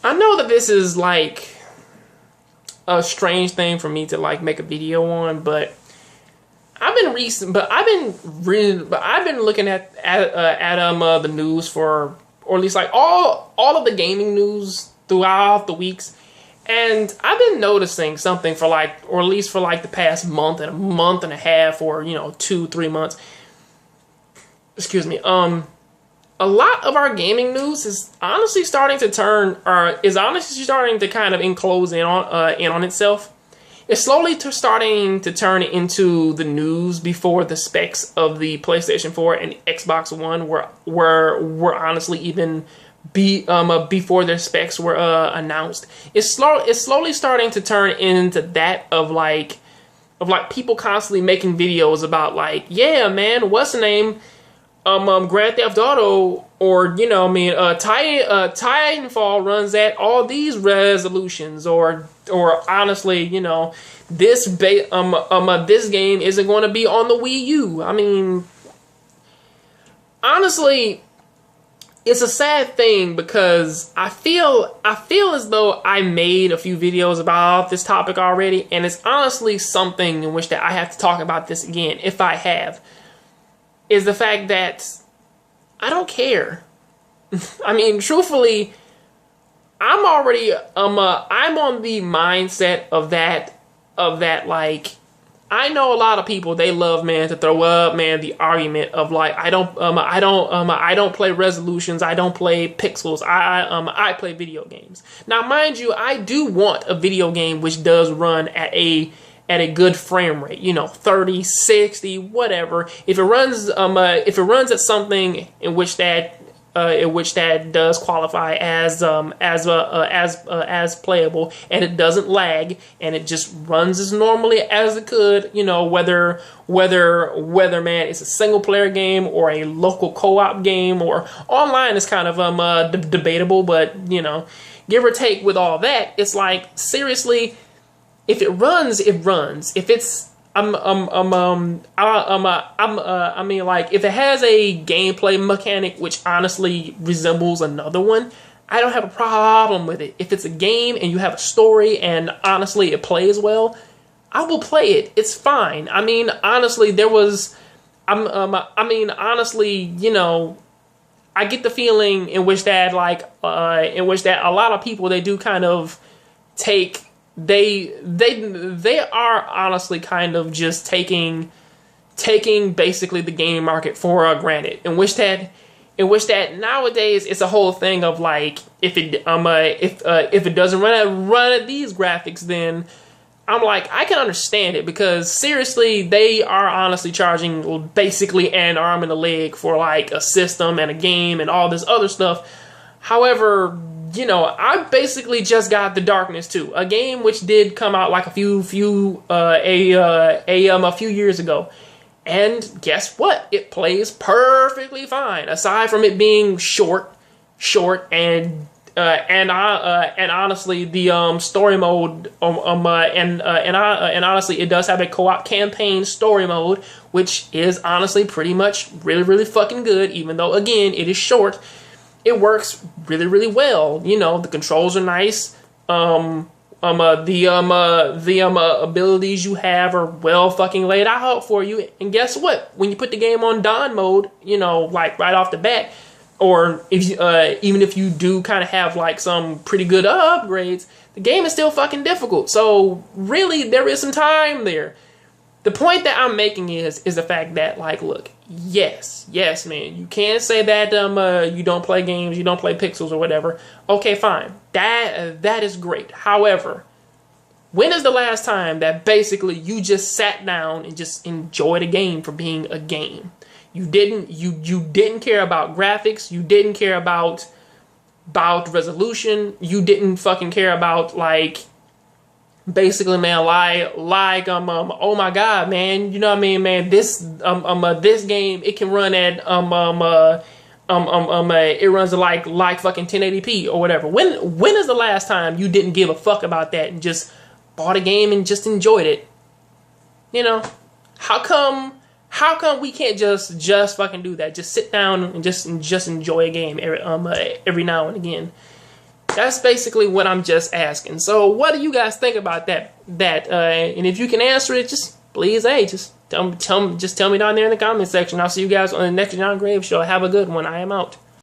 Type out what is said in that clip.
I know that this is like a strange thing for me to like make a video on, but I've been looking at the news for, or at least like all of the gaming news throughout the weeks, and I've been noticing something for like, or at least for like the past month and a half, or 2-3 months. Excuse me. A lot of our gaming news is honestly starting to kind of enclose in on itself. It's slowly starting to turn into the news before the specs of the PlayStation 4 and Xbox One were honestly even before their specs were announced. It's slowly starting to turn into that of like people constantly making videos about like, yeah, man, what's the name? Grand Theft Auto, or Titanfall runs at all these resolutions, or honestly, this this game isn't going to be on the Wii U. I mean, honestly, it's a sad thing because I feel as though I made a few videos about this topic already, and it's honestly something in which that I have to talk about this again, if I have. Is the fact that I don't care. I mean, truthfully, I'm already I'm on the mindset of that like, I know a lot of people, they love, man, to throw up, man, the argument of like, I don't play resolutions, I don't play pixels, I play video games. Now, mind you, I do want a video game which does run at a good frame rate, 30, 60, whatever. If it runs at something in which that does qualify as playable, and it doesn't lag, and it just runs as normally as it could, whether man, it's a single player game or a local co-op game or online is kind of debatable, but give or take with all that, it's like, seriously, if it runs, it runs. If it's, I mean, like, if it has a gameplay mechanic which honestly resembles another one, I don't have a problem with it. If it's a game and you have a story and honestly it plays well, I will play it. It's fine. I mean, honestly, I get the feeling in which that, like, a lot of people, they do kind of take. They are honestly kind of just taking basically the gaming market for granted. In which that nowadays it's a whole thing of like, if it doesn't run at these graphics, then I'm like, I can understand it, because seriously, they are honestly charging basically an arm and a leg for like a system and a game and all this other stuff. However, I basically just got The Darkness 2, a game which did come out like a few years ago, and guess what? It plays perfectly fine. Aside from it being short, and honestly, the story mode, and honestly, it does have a co-op campaign story mode, which is honestly pretty much really, really fucking good. Even though, again, it is short. It works really, really well. The controls are nice. The abilities you have are well fucking laid out for you. And guess what? When you put the game on Dawn mode, like right off the bat, or if even if you do kind of have like some pretty good upgrades, the game is still fucking difficult. So really, there is some time there. The point that I'm making is the fact that, like, look, yes, man, you can't say that you don't play games, you don't play pixels or whatever. Okay, fine, that is great. However, when is the last time that basically you just sat down and just enjoyed a game for being a game? You didn't care about graphics, you didn't care about resolution, you didn't fucking care about, like, basically, man, oh my god, man, you know what I mean, man, this game, it can run at it runs at like fucking 1080p or whatever. When is the last time you didn't give a fuck about that and just bought a game and just enjoyed it? How come we can't just fucking do that? Just sit down and just enjoy a game every now and again. That's basically what I'm just asking. So what do you guys think about that? And if you can answer it, just please, hey, just tell me down there in the comment section. I'll see you guys on the next John Graves show. Have a good one. I am out.